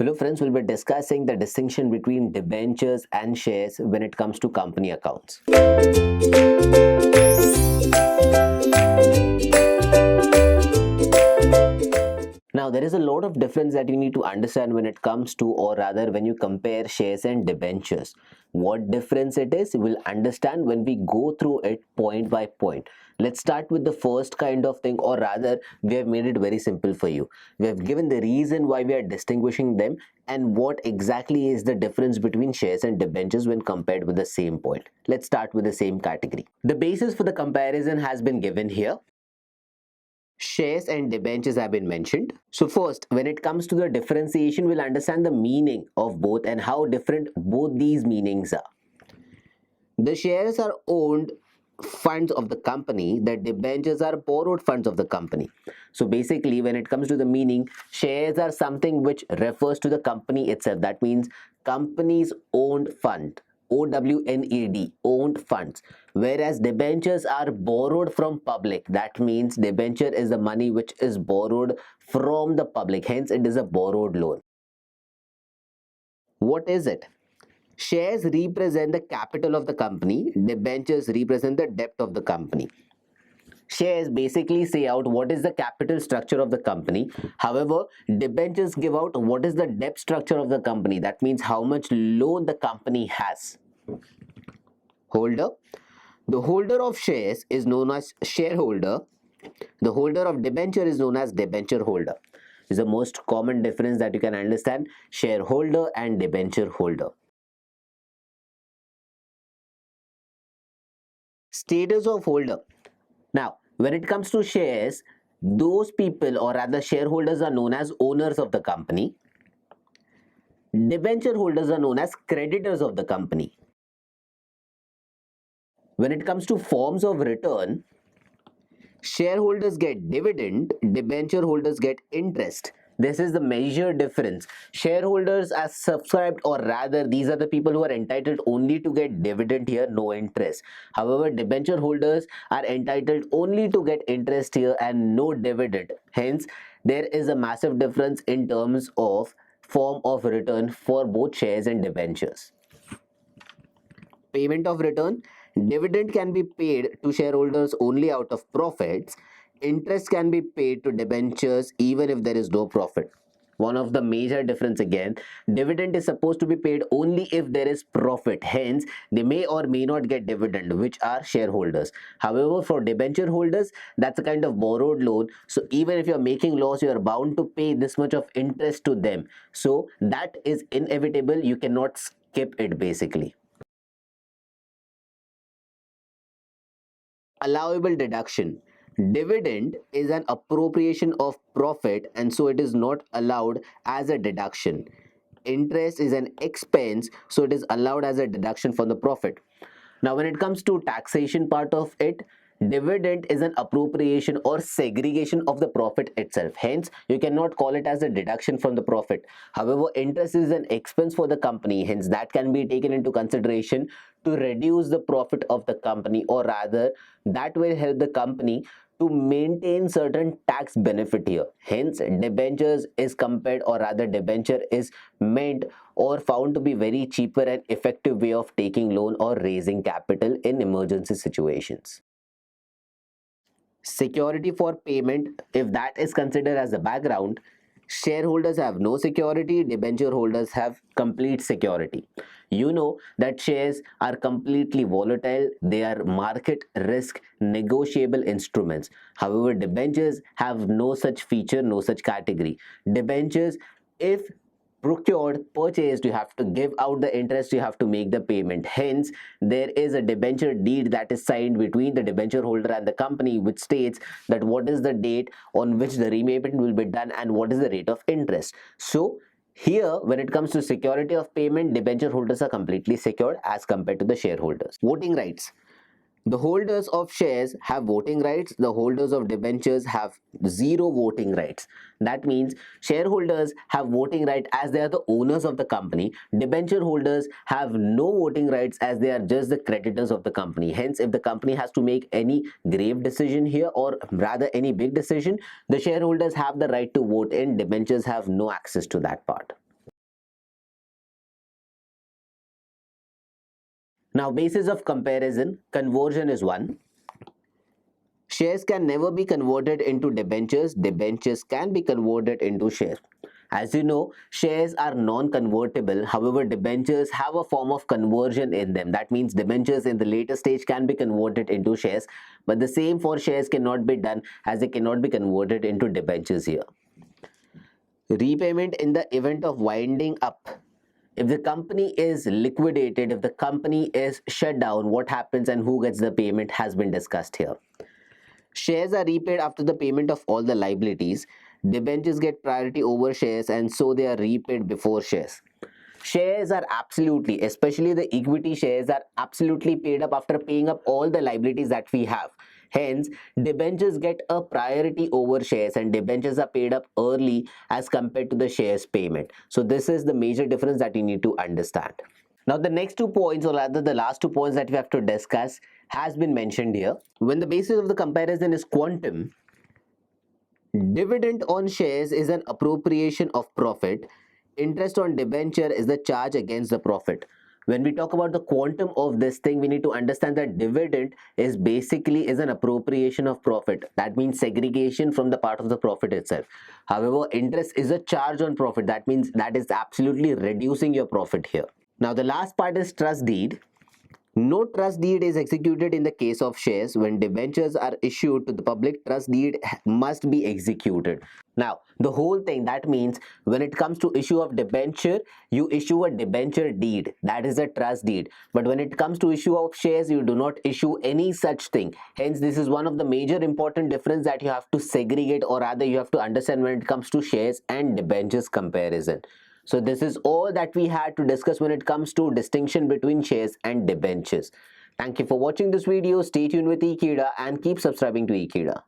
Hello friends, we'll be discussing the distinction between debentures and shares when it comes to company accounts. Now, there is a lot of difference that you need to understand when it comes to, or rather when you compare shares and debentures. What difference it is, we'll understand when we go through it point by point. Let's start with the first kind of thing, or rather, we have made it very simple for you. We have given the reason why we are distinguishing them and what exactly is the difference between shares and debentures when compared with the same point. Let's start with the same category. The basis for the comparison has been given here. Shares and debentures have been mentioned. So first, when it comes to the differentiation, we'll understand the meaning of both and how different both these meanings are. The shares are owned funds of the company, the debentures are borrowed funds of the company. So basically, when it comes to the meaning, shares are something which refers to the company itself. That means company's owned fund. OWNED, owned funds, whereas debentures are borrowed from public. That means debenture is the money which is borrowed from the public, hence it is a borrowed loan. What is it? Shares represent the capital of the company, debentures represent the debt of the company. Shares basically say out what is the capital structure of the company. However, debentures give out what is the debt structure of the company. That means how much loan the company has. Holder. The holder of shares is known as shareholder. The holder of debenture is known as debenture holder. This is the most common difference that you can understand, shareholder and debenture holder. Status of holder. Now, when it comes to shares, those people or rather shareholders are known as owners of the company. Debenture holders are known as creditors of the company. When it comes to forms of return, shareholders get dividend, debenture holders get interest. This is the major difference. Shareholders are subscribed, or rather these are the people who are entitled only to get dividend here, no interest. However, debenture holders are entitled only to get interest here and no dividend. Hence, there is a massive difference in terms of form of return for both shares and debentures. Payment of return. Dividend can be paid to shareholders only out of profits. Interest can be paid to debentures even if there is no profit. One of the major difference again, dividend is supposed to be paid only if there is profit. Hence, they may or may not get dividend, which are shareholders. However, for debenture holders, that's a kind of borrowed loan. So even if you're making loss, you are bound to pay this much of interest to them. So that is inevitable. You cannot skip it basically. Allowable deduction. Dividend is an appropriation of profit and so it is not allowed as a deduction. Interest is an expense, so it is allowed as a deduction from the profit. Now, when it comes to taxation part of it, dividend is an appropriation or segregation of the profit itself. Hence, you cannot call it as a deduction from the profit. However, interest is an expense for the company. Hence, that can be taken into consideration to reduce the profit of the company, or rather, that will help the company to maintain certain tax benefit here. Hence, debentures is compared, or rather debenture is meant or found to be very cheaper and effective way of taking loan or raising capital in emergency situations. Security for payment, if that is considered as a background, shareholders have no security, debenture holders have complete security. You know that shares are completely volatile, they are market risk negotiable instruments. However, debentures have no such feature, no such category. Debentures, if procured, purchased, you have to give out the interest, you have to make the payment. Hence, there is a debenture deed that is signed between the debenture holder and the company, which states that what is the date on which the repayment will be done and what is the rate of interest. So here, when it comes to security of payment, debenture holders are completely secured as compared to the shareholders. Voting rights. The holders of shares have voting rights, the holders of debentures have zero voting rights. That means shareholders have voting right as they are the owners of the company. Debenture holders have no voting rights as they are just the creditors of the company. Hence, if the company has to make any grave decision here, or rather any big decision, the shareholders have the right to vote in, debentures have no access to that part. Now, basis of comparison, conversion is one. Shares can never be converted into debentures. Debentures can be converted into shares. As you know, shares are non-convertible. However, debentures have a form of conversion in them. That means debentures in the later stage can be converted into shares, but the same for shares cannot be done, as they cannot be converted into debentures here. Repayment in the event of winding up. If the company is liquidated, if the company is shut down, what happens and who gets the payment has been discussed here. Shares are repaid after the payment of all the liabilities. Debentures get priority over shares, and so they are repaid before shares. Shares are absolutely, especially the equity shares, are absolutely paid up after paying up all the liabilities that we have. Hence, debentures get a priority over shares, and debentures are paid up early as compared to the shares payment. So this is the major difference that you need to understand. Now, the next 2 points, or rather the last 2 points that we have to discuss, has been mentioned here. When the basis of the comparison is quantum, dividend on shares is an appropriation of profit. Interest on debenture is the charge against the profit. When we talk about the quantum of this thing, we need to understand that dividend is basically an appropriation of profit. That means segregation from the part of the profit itself. However, interest is a charge on profit. That means that is absolutely reducing your profit here. Now, the last part is trust deed. No trust deed is executed in the case of shares. When debentures are issued to the public, trust deed must be executed. Now, the whole thing, that means when it comes to issue of debenture, you issue a debenture deed. That is a trust deed. But when it comes to issue of shares, you do not issue any such thing. Hence, this is one of the major important difference that you have to segregate, or rather you have to understand when it comes to shares and debentures comparison. So this is all that we had to discuss when it comes to distinction between shares and debentures. Thank you for watching this video. Stay tuned with Ekeeda and keep subscribing to Ekeeda.